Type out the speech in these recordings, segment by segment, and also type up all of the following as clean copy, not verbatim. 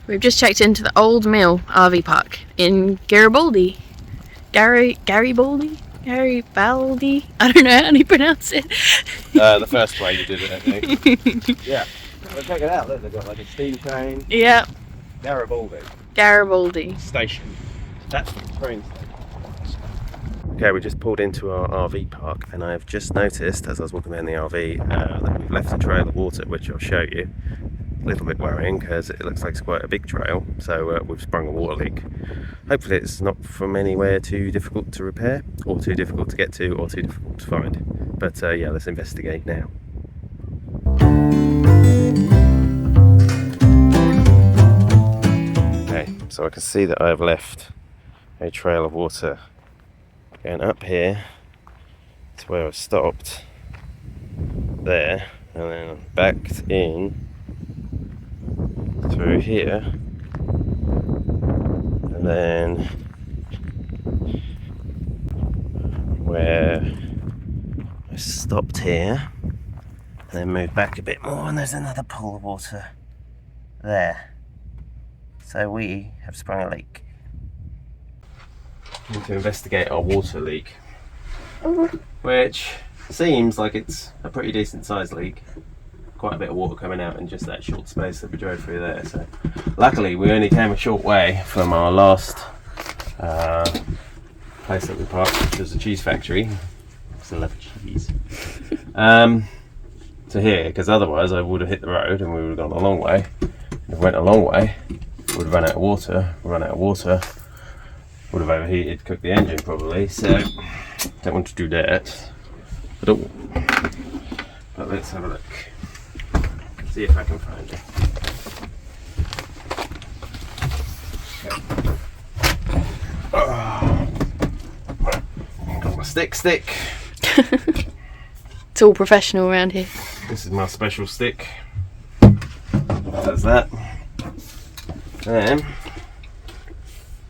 We've just checked into the Old Mill RV Park in Garibaldi. Garibaldi? I don't know how you pronounce it. The first way you did it, I think. Yeah. Well, check it out. Look, they've got like a steam train. Yeah. Garibaldi station. That's the train station. Okay, we just pulled into our RV park, and I have just noticed as I was walking around the RV that we've left a trail of water, which I'll show you. A little bit worrying because it looks like it's quite a big trail, so we've sprung a water leak. Hopefully it's not from anywhere too difficult to repair, or too difficult to get to, or too difficult to find. But yeah, let's investigate now. Okay, so I can see that I have left a trail of water going up here to where I stopped there, and then backed in through here, and then where I stopped here, and then moved back a bit more, and there's another pool of water there. So we have sprung a leak. We need to investigate our water leak, which seems like it's a pretty decent sized leak. Quite a bit of water coming out in just that short space that we drove through there. So luckily we only came a short way from our last place that we parked, which was a cheese factory. I love cheese. To here, because otherwise I would have hit the road and we would have gone a long way. If we went a long way, we would have run out of water. Would have overheated, cooked the engine probably. So don't want to do that at all. But let's have a look. See if I can find it. Okay. Got my stick. It's all professional around here. This is my special stick. That's that. Then,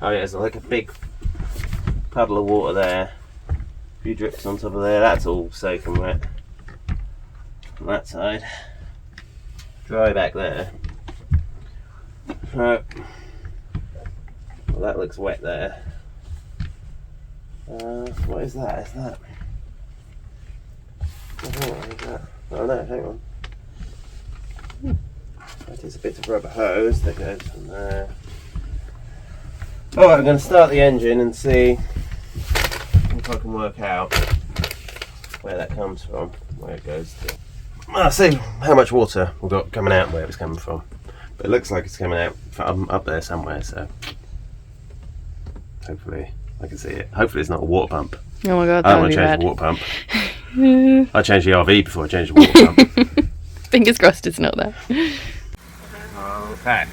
oh yeah, there's like a big puddle of water there. A few drips on top of there. That's all soaking wet. On that side. Dry back there. Right. Well, that looks wet there. What is that? Is that? I don't know, what is that? Oh no, hang on. That is a bit of rubber hose that goes from there. Alright, I'm going to start the engine and see if I can work out where that comes from, where it goes to. I'll see how much water we've got coming out and where it's coming from. But it looks like it's coming out from up there somewhere, so hopefully I can see it. Hopefully it's not a water pump. Oh my god, I don't want to change the water pump. I changed the RV before I changed the water pump. Fingers crossed it's not that. Okay.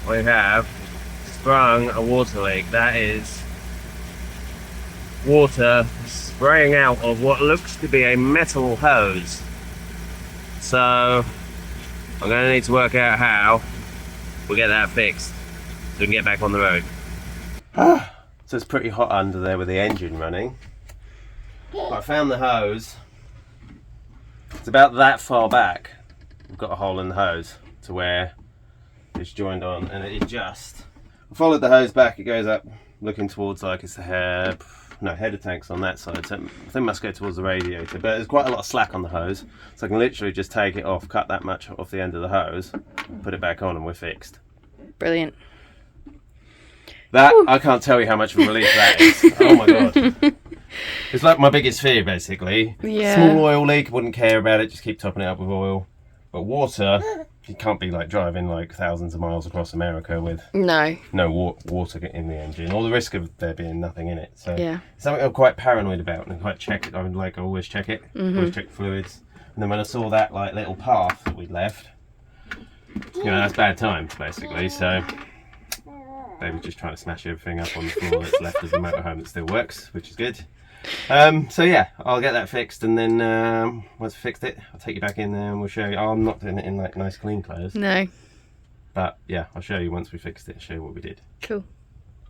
We have sprung a water leak. That is water spraying out of what looks to be a metal hose. So I'm going to need to work out how we get that fixed so we can get back on the road. So it's pretty hot under there with the engine running. But I found the hose. It's about that far back. We've got a hole in the hose to where it's joined on, and it just, I followed the hose back. It goes up looking towards like it's the header tanks on that side, so I think it must go towards the radiator, but there's quite a lot of slack on the hose, so I can literally just take it off, cut that much off the end of the hose, put it back on, and we're fixed. Brilliant. That, I can't tell you how much of a relief that is. Oh my god. It's like my biggest fear, basically. Yeah. Small oil leak, wouldn't care about it, just keep topping it up with oil. But water, you can't be like driving like thousands of miles across America with no water in the engine, or the risk of there being nothing in it. So yeah, it's something I'm quite paranoid about, and quite check it. I would like always check it, always check fluids. And then when I saw that like little path that we'd left, you know, that's bad times basically. So Baby's just trying to smash everything up on the floor that's left as a motorhome that still works, which is good. So yeah, I'll get that fixed, and then once I fixed it, I'll take you back in there and we'll show you. I'm not doing it in like nice clean clothes. No. But yeah, I'll show you once we fixed it, I'll show you what we did. Cool.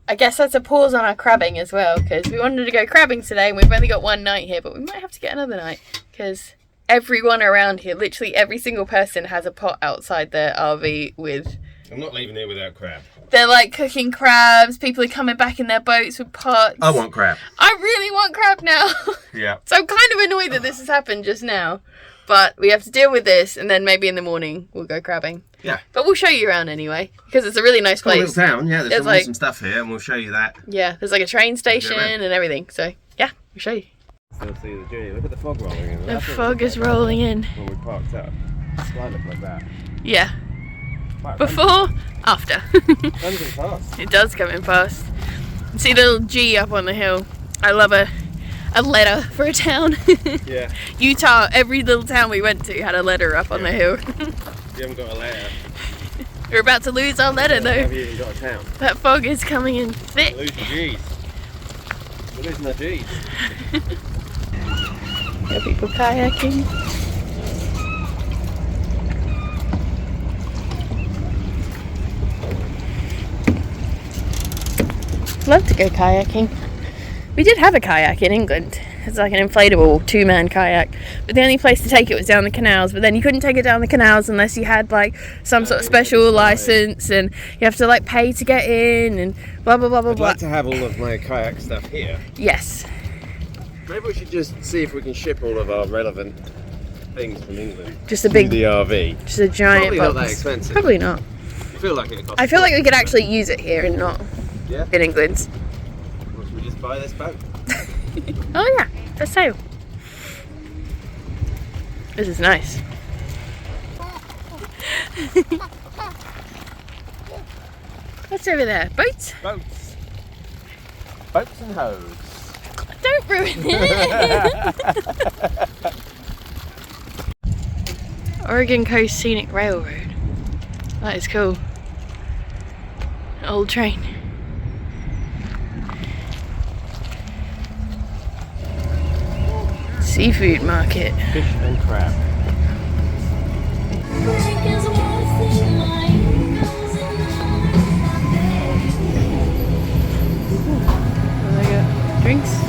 I guess that's a pause on our crabbing as well, because we wanted to go crabbing today and we've only got one night here, but we might have to get another night, because everyone around here, literally every single person has a pot outside their RV with I'm not leaving here without crab. They're like cooking crabs. People are coming back in their boats with pots. I want crab. I really want crab now. Yeah. So I'm kind of annoyed that this has happened just now. But we have to deal with this, and then maybe in the morning we'll go crabbing. Yeah. But we'll show you around anyway, because it's a really nice place. Cool little town, yeah. There's some like, awesome stuff here, and we'll show you that. Yeah, there's like a train station and everything. So yeah, we'll show you. Still see the journey. Look at the fog rolling in. The fog is rolling in. When we parked up, the sky looked like that. Yeah. Quite Before, after. Comes in fast. It does come in fast. See the little G up on the hill. I love a letter for a town. Yeah. Utah, every little town we went to had a letter up on the hill. You haven't got a letter. We're about to lose our letter though. Have you even got a town? That fog is coming in thick. We're losing G's. We're losing our G's. There are people kayaking. Love to go kayaking. We did have a kayak in England. It's like an inflatable 2-man kayak, but the only place to take it was down the canals. But then you couldn't take it down the canals unless you had like some sort of special license, and you have to like pay to get in, and blah blah blah blah I'd blah. like to have all of my kayak stuff here. Yes. Maybe we should just see if we can ship all of our relevant things from England. Just a big, to the RV. just a giant Probably box. not that expensive. Probably not. I feel like it costs. I feel like we could actually use it here and not in England. Or should we just buy this boat? Oh yeah, for sale. This is nice. What's over there? Boats? Boats. Boats and hoes. Don't ruin it! Oregon Coast Scenic Railroad. That is cool. An old train. Seafood market. Fish and crab. They got drinks.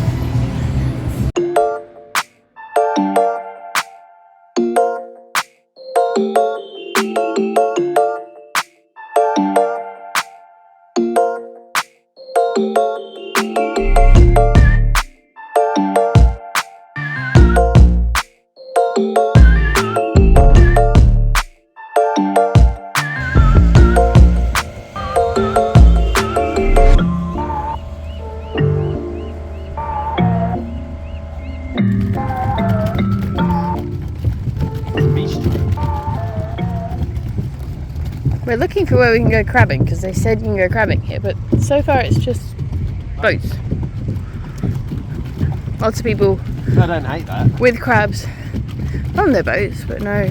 We're looking for where we can go crabbing because they said you can go crabbing here, but so far it's just boats. Lots of people I don't hate that. with crabs on their boats, but no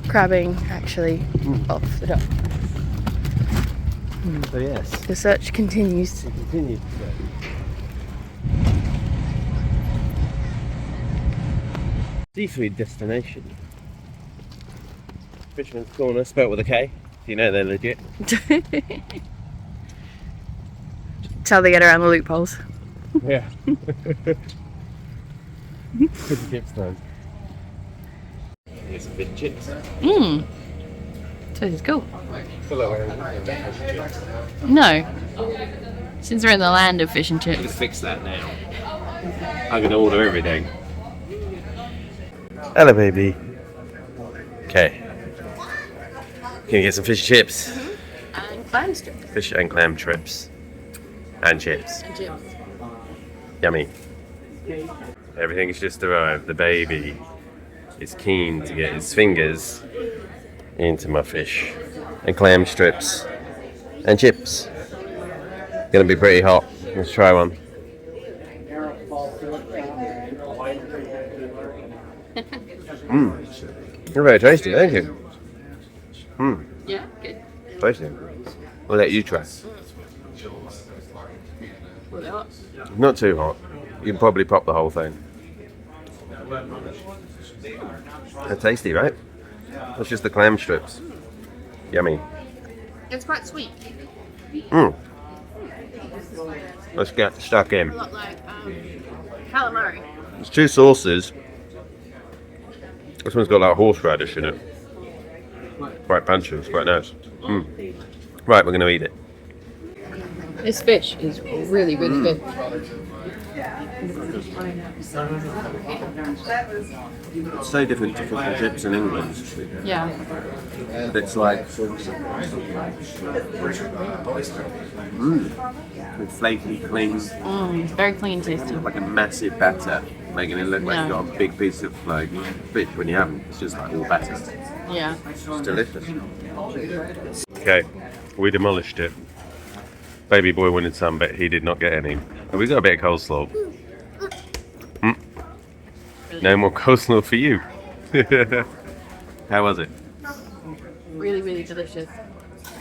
crabbing actually off the dock. So yes, The search continues. we continue to go. Seafood destination. Fisherman's Corner, spelt with a K. You know they're legit. That's how they get around the loopholes. Yeah. Pretty chips though. Here's some fish and chips. Mmm. So this is cool. Feel like we're in fish and chips. No. Since we're in the land of fish and I'm gonna chips. fix that now. I'm gonna order everything. Hello, baby. Okay. Can you get some fish and chips? And clam strips. Fish and clam strips. And chips. And chips. Yummy. Everything's just arrived. The baby is keen to get his fingers into my fish and clam strips and chips. Gonna be pretty hot. Let's try one. You're very tasty, thank you. Yeah, good. Tasty. We'll let you try. Well, they're hot. Not too hot. You can probably pop the whole thing. They're tasty, right? That's just the clam strips. Yummy. It's quite sweet. Let's get stuck in. A lot like calamari. There's two sauces. This one's got like horseradish in it. Quite punchy, it's quite nice. Right, we're going to eat it. This fish is really, really good. It's so different to fish and chips in England. Yeah. It's like with flaky, clean, Very clean tasting. like a massive batter, making it look like Yeah. you've got a big piece of like fish when you haven't. It's just like all batter. Yeah. It's delicious. Okay, we demolished it. Baby boy wanted some, but he did not get any. And we got a bit of coleslaw. No more coleslaw for you. How was it? Really, really delicious.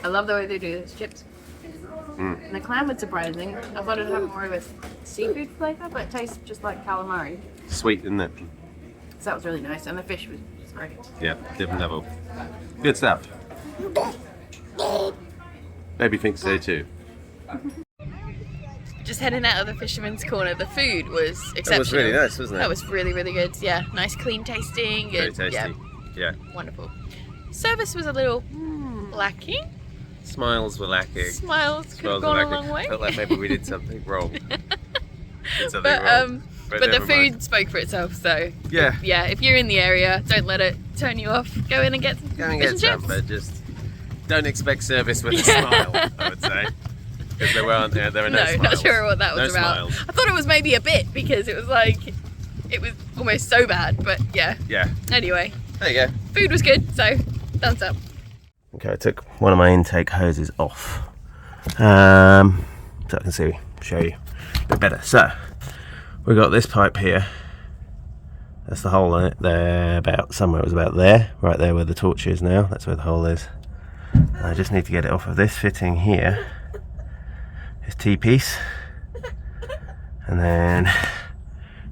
I love the way they do those chips. And the clam was surprising. I thought it'd have more of a seafood flavour, but it tastes just like calamari. Sweet, isn't it? So that was really nice, and the fish was great. Yeah, different level. Good stuff. Baby thinks so too. Just heading out of the Fisherman's Corner, the food was exceptional. That was really nice, wasn't it? That was really, really good. Yeah, nice, clean tasting. Very And, tasty. Yeah. wonderful. Service was a little lacking. Smiles were lacking. Smiles could have Smiles were gone a lacking. long way. Felt like maybe we did something wrong. But the never mind. food spoke for itself. So Yeah. yeah, if you're in the area, don't let it turn you off. Go in and get some Go and fish get and some, chips. but just don't expect service with a smile, I would say. Because there were no No, smiles. not sure what that was No about. smiles. I thought it was maybe a bit because it was like it was almost so bad. But yeah. Yeah. Anyway, There you go. food was good, so thumbs up. Okay, I took one of my intake hoses off. So I can show you a bit better. So we got this pipe here. That's the hole in it. There, about somewhere it was about there, right there where the torch is now. That's where the hole is. I just need to get it off of this fitting here. This T-piece, and then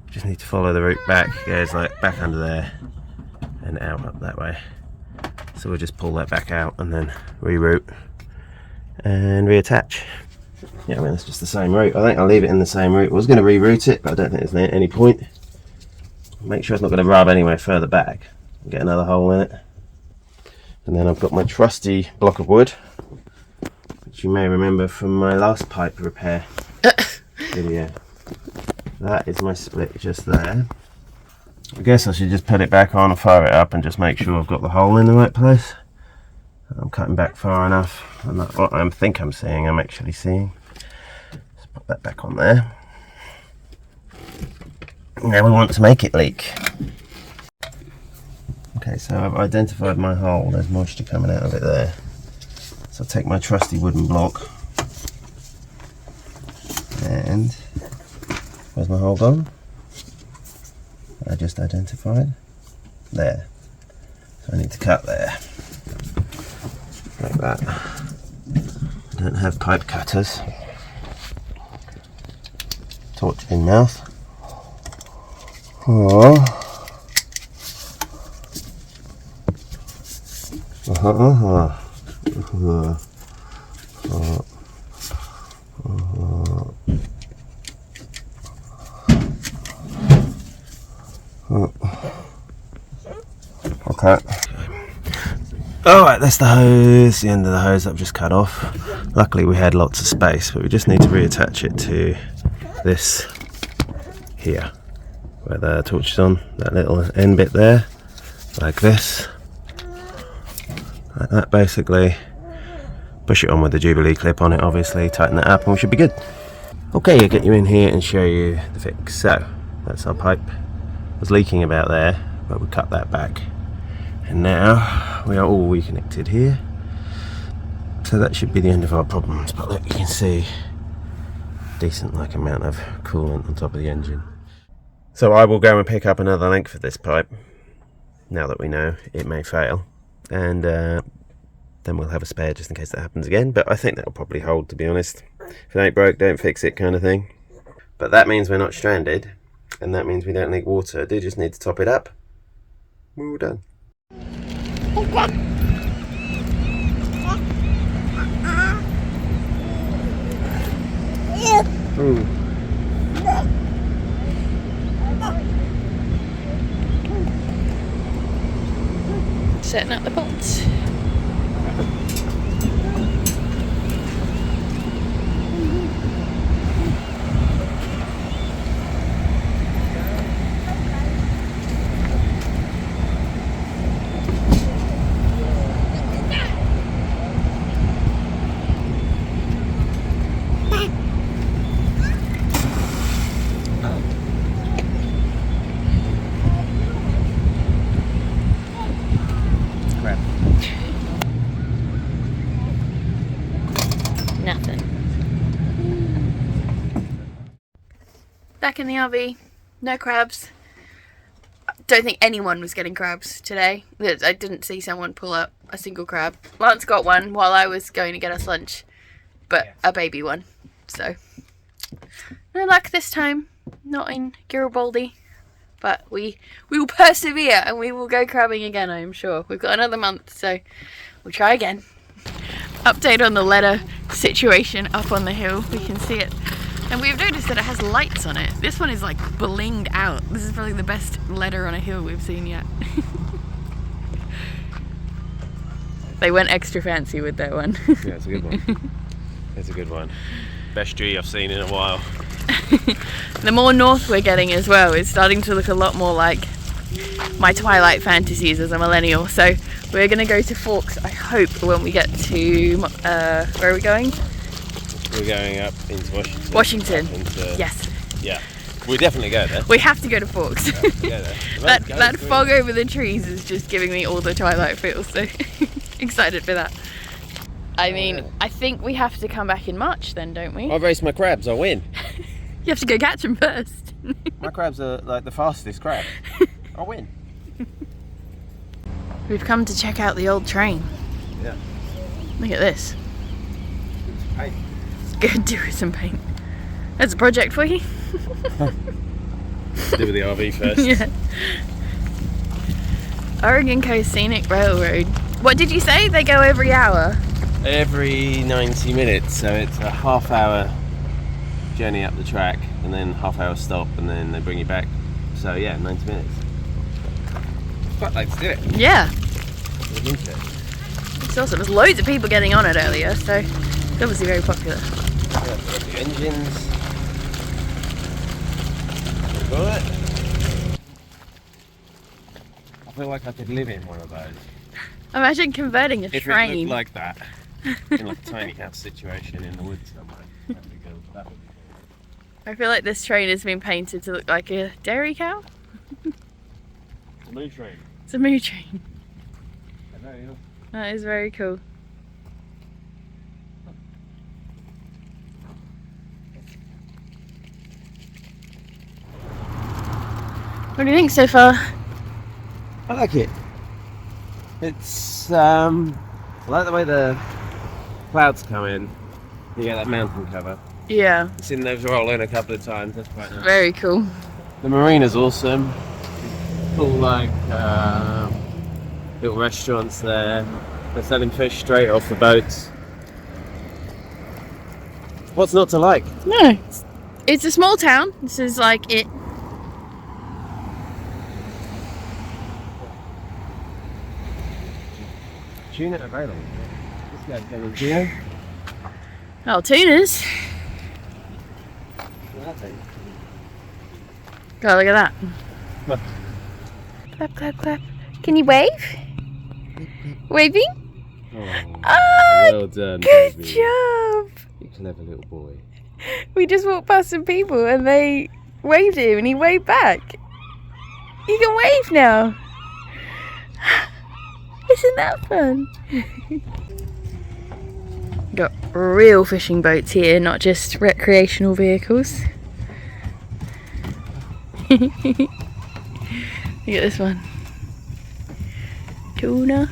just need to follow the route back. It goes like back under there and out up that way. So we'll just pull that back out and then reroute and reattach. Yeah, I mean, it's just the same route. I think I'll leave it in the same route. I was going to reroute it, but I don't think there's any point. Make sure it's not going to rub anywhere further back. Get another hole in it. And then I've got my trusty block of wood, which you may remember from my last pipe repair video. That is my split just there. I guess I should just put it back on and fire it up and just make sure I've got the hole in the right place. I'm cutting back far enough, and that's what I think I'm seeing, I'm actually seeing. Let's put that back on there. Now we want to make it leak. Okay, so I've identified my hole. There's moisture coming out of it there. So I'll take my trusty wooden block, and where's my hole gone? I just identified there. So I need to cut there like that. I don't have pipe cutters. Torch in mouth. Oh. Okay. Alright, that's the hose, the end of the hose that I've just cut off. Luckily we had lots of space, but we just need to reattach it to this here, where the torch is on, that little end bit there, like this. Like that basically. Push it on with the Jubilee clip on it, obviously, tighten that up and we should be good. Okay, I'll get you in here and show you the fix. So, that's our pipe. It was leaking about there, but we cut that back. And now we are all reconnected here. So that should be the end of our problems. But look, you can see decent like amount of coolant on top of the engine. So I will go and pick up another length for this pipe, now that we know it may fail. And then we'll have a spare just in case that happens again. But I think that'll probably hold, to be honest. If it ain't broke, don't fix it kind of thing. But that means we're not stranded. And that means we don't leak water. I do just need to top it up. We're all done. Setting up the pots. back in the RV. No crabs. Don't think anyone was getting crabs today. I didn't see someone pull up a single crab. Lance got one while I was going to get us lunch, but a baby one. So no luck this time. Not in Garibaldi, but we will persevere and we will go crabbing again. I am sure. We've got another month, so we'll try again. Update on the ladder situation up on the hill. We can see it. And we've noticed that it has lights on it. This one is like blinged out. This is probably the best ladder on a hill we've seen yet. They went extra fancy with that one. Yeah, it's a good one. It's a good one. Best tree I've seen in a while. The more north we're getting as well, it's starting to look a lot more like my Twilight fantasies as a millennial. So we're going to go to Forks, I hope, when we get to... where are we going? We're going up into Washington. Washington. Into, yes. Yeah. We'll definitely go there. We have to go to Forks. We have to go there. that fog over the trees is just giving me all the Twilight feels, so excited for that. I mean, I think we have to come back in March then, don't we? I've raced my crabs, I win. You have to go catch them first. My crabs are like the fastest crab. I win. We've come to check out the old train. Yeah. Look at this. Hey. Good, do with some paint. That's a project for you. Do with the RV first. Yeah. Oregon Coast Scenic Railroad. What did you say? They go every hour? Every 90 minutes, so it's a half-hour journey up the track, and then half-hour stop, and then they bring you back. So yeah, 90 minutes. Quite like to do it. Yeah. It's awesome. There's loads of people getting on it earlier, so it's obviously very popular. Yeah, the engines. Got it. I feel like I could live in one of those. Imagine converting a If train. it looked like that, in like a tiny house situation in the woods somewhere. That'd be good. That would be good. I feel like this train has been painted to look like a dairy cow. It's a moo train. It's a moo train. I know, yeah. That is very cool. What do you think so far? I like it. It's I like the way the clouds come in. You get that mountain cover. Yeah. I've seen those roll in a couple of times. That's quite nice. Very cool. The marina's awesome. Cool, like little restaurants there. They're selling fish straight off the boats. What's not to like? No, it's a small town. This is like it. Tuna available. This guy's going Geo. Oh, tunas. God, look at that. Look. Clap, clap, clap. Can you wave? Waving? Oh, well done. Good baby. job. You clever little boy. We just walked past some people and they waved at him and he waved back. You can wave now. Isn't that fun? Got real fishing boats here, not just recreational vehicles. Look at this one. Tuna.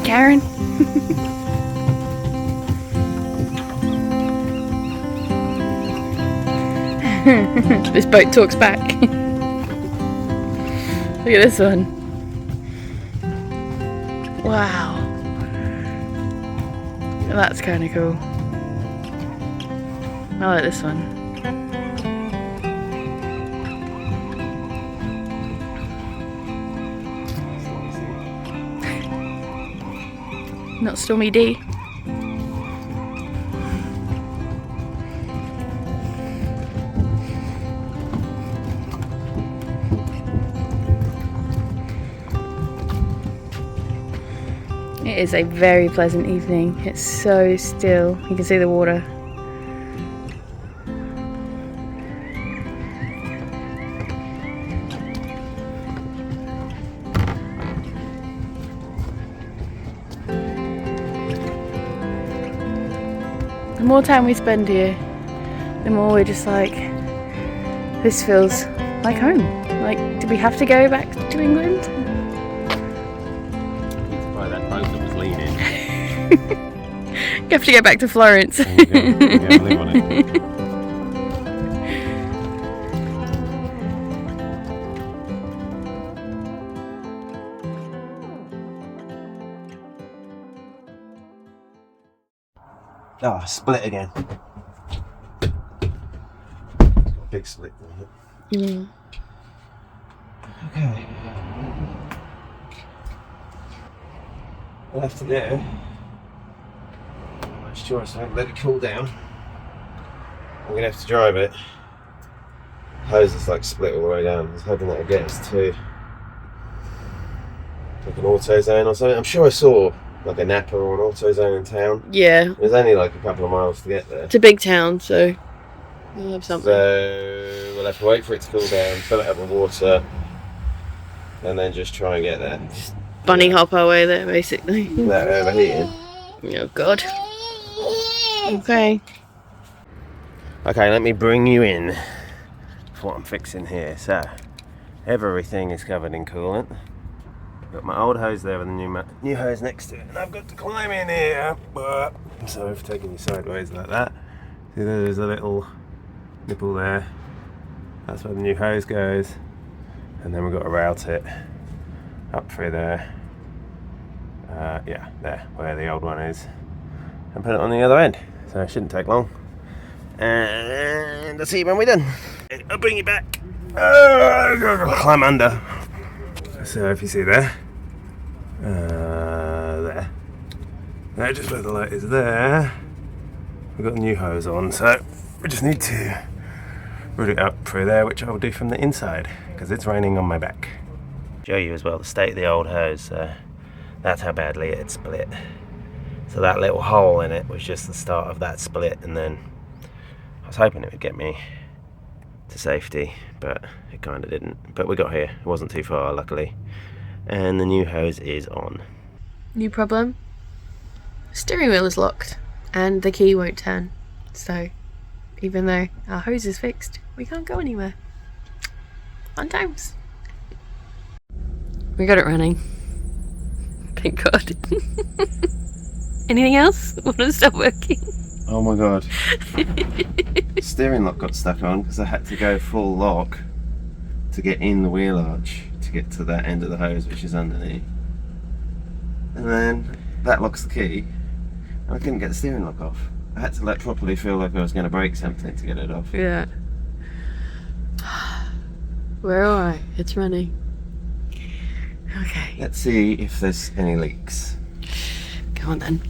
Karen. This boat talks back. Look at this one. Wow. That's kind of cool. I like this one. Not Stormy D. It is a very pleasant evening. It's so still. You can see the water. The more time we spend here, the more we're just like, this feels like home. Like, do we have to go back to England? Right, that boat that was leaning. You have to go back to Florence. Yeah, live on it. Ah, split again. Big split. Mm. Okay. We'll have to do. Much choice. I let it cool down. I'm gonna have to drive it. Hose is like split all the way down. I was hoping that would get us to like an AutoZone or something. I'm sure I saw like a Napa or an AutoZone in town. Yeah. There's only like a couple of miles to get there. It's a big town, so we'll have something. So we'll have to wait for it to cool down, fill it up with water, and then just try and get there. Just bunny hop our way there, basically. Without overheating. Oh, God. Okay. Okay, let me bring you in for what I'm fixing here. So, everything is covered in coolant. Got my old hose there with the new hose next to it, and I've got to climb in here. So I've taken you sideways like that. See, there's a little nipple there. That's where the new hose goes, and then we've got to route it up through there. Yeah, there, where the old one is, and put it on the other end. So it shouldn't take long. And I'll see you when we're done. I'll bring you back. Climb under. So if you see there, there, just where the light is there, we've got a new hose on, so we just need to route it up through there, which I'll do from the inside, because it's raining on my back. Show you as well the state of the old hose, that's how badly it had split. So that little hole in it was just the start of that split, and then I was hoping it would get me to safety, but it kind of didn't. But we got here, it wasn't too far luckily, and the new hose is on. New problem? Steering wheel is locked and the key won't turn, so even though our hose is fixed, we can't go anywhere. Fun times. We got it running, thank God. Anything else? Want to stop working? Oh my God. Steering lock got stuck on because I had to go full lock to get in the wheel arch to get to that end of the hose which is underneath. And then that locks the key and I couldn't get the steering lock off. I had to properly feel like I was going to break something to get it off. Yeah. We're alright, it's running. Okay. Let's see if there's any leaks. Go on then.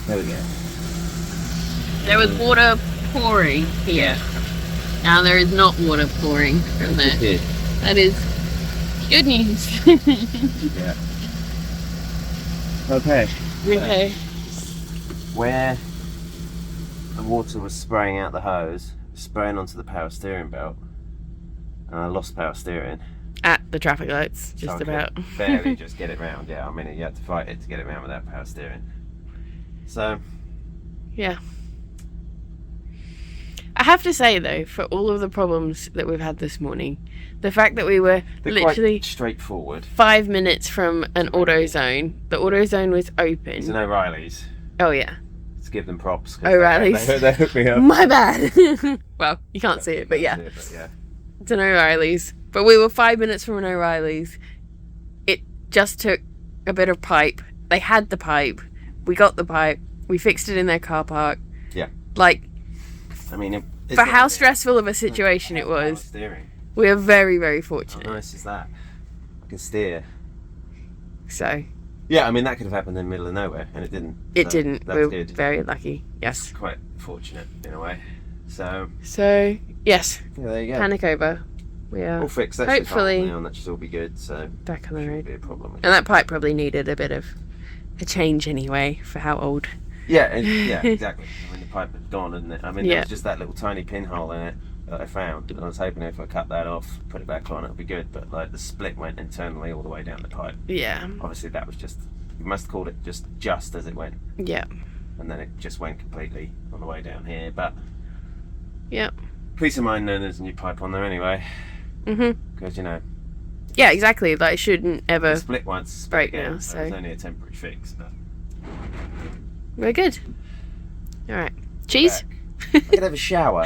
There we go. There was water pouring here. Now there is not water pouring from there. Good. That is good news. Yeah. Okay. Okay. Where the water was spraying out the hose, spraying onto the power steering belt, and I lost power steering. At the traffic lights, just So about. I could barely just get it round. Yeah, I mean, you had to fight it to get it round without power steering. So, Yeah. I have to say though, for all of the problems that we've had this morning, the fact that we were they're literally quite straightforward. 5 minutes from an AutoZone, the AutoZone was It's open. an O'Reilly's. Oh yeah, Let's give them props. 'Cause O'Reilly's. They hooked me up. My bad. Well, you can't see it, but yeah, Yeah. it's an O'Reilly's. But we were 5 minutes from an O'Reilly's. It just took a bit of pipe. They had the pipe. We got the pipe. We fixed it in their car park. Yeah. Like, I mean, for how stressful of a situation it was, Steering. we are very, very How fortunate. nice is that? I can steer. So, Yeah, I mean, that could have happened in the middle of nowhere, and it didn't. it So didn't. That's We're good. very lucky. Yes. Quite fortunate in a way. So, So, yes, yeah, there you go. panic over. We are All fixed. That hopefully should now, and that should all be good. So, back on the shouldn't road. be a problem. And that pipe probably needed a bit of a change anyway for how old. Yeah, yeah, exactly. I mean, the pipe had gone, hadn't it? I mean, there Yeah. was just that little tiny pinhole in it that I found. And I was hoping if I cut that off, put it back on, it would be good. But like the split went internally all the way down the pipe. Yeah. Obviously, that was just You must have called it just as it went. Yeah. And then it just went completely on the way down here. But Yep. peace of mind knowing there's a new pipe on there anyway. Because, you know. Yeah, exactly. Like, it shouldn't ever Split once, break again, now. so So it's only a temporary fix. But we're good. All right. Cheese? I could have a shower.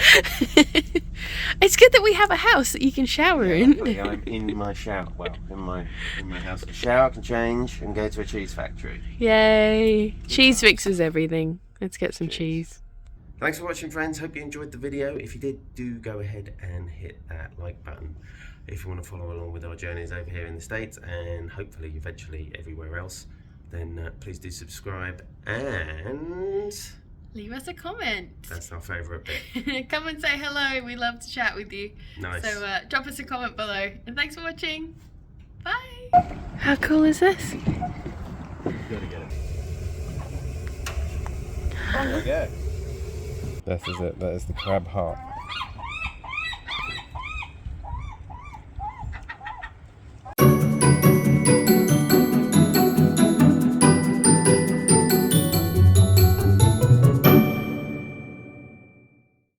It's good that we have a house that you can shower in. I'm in my shower. Well, in my house. A shower, can change and go to a cheese factory. Yay. Cheese fixes everything. Let's get some cheese. Thanks for watching, friends. Hope you enjoyed the video. If you did, do go ahead and hit that like button if you want to follow along with our journeys over here in the States and hopefully eventually everywhere else. Then please do subscribe and Leave us a comment. That's our favourite bit. Come and say hello. We love to chat with you. Nice. So drop us a comment below. And thanks for watching. Bye. How cool is this? Gotta get it. There we go. This is it. That is the crab heart.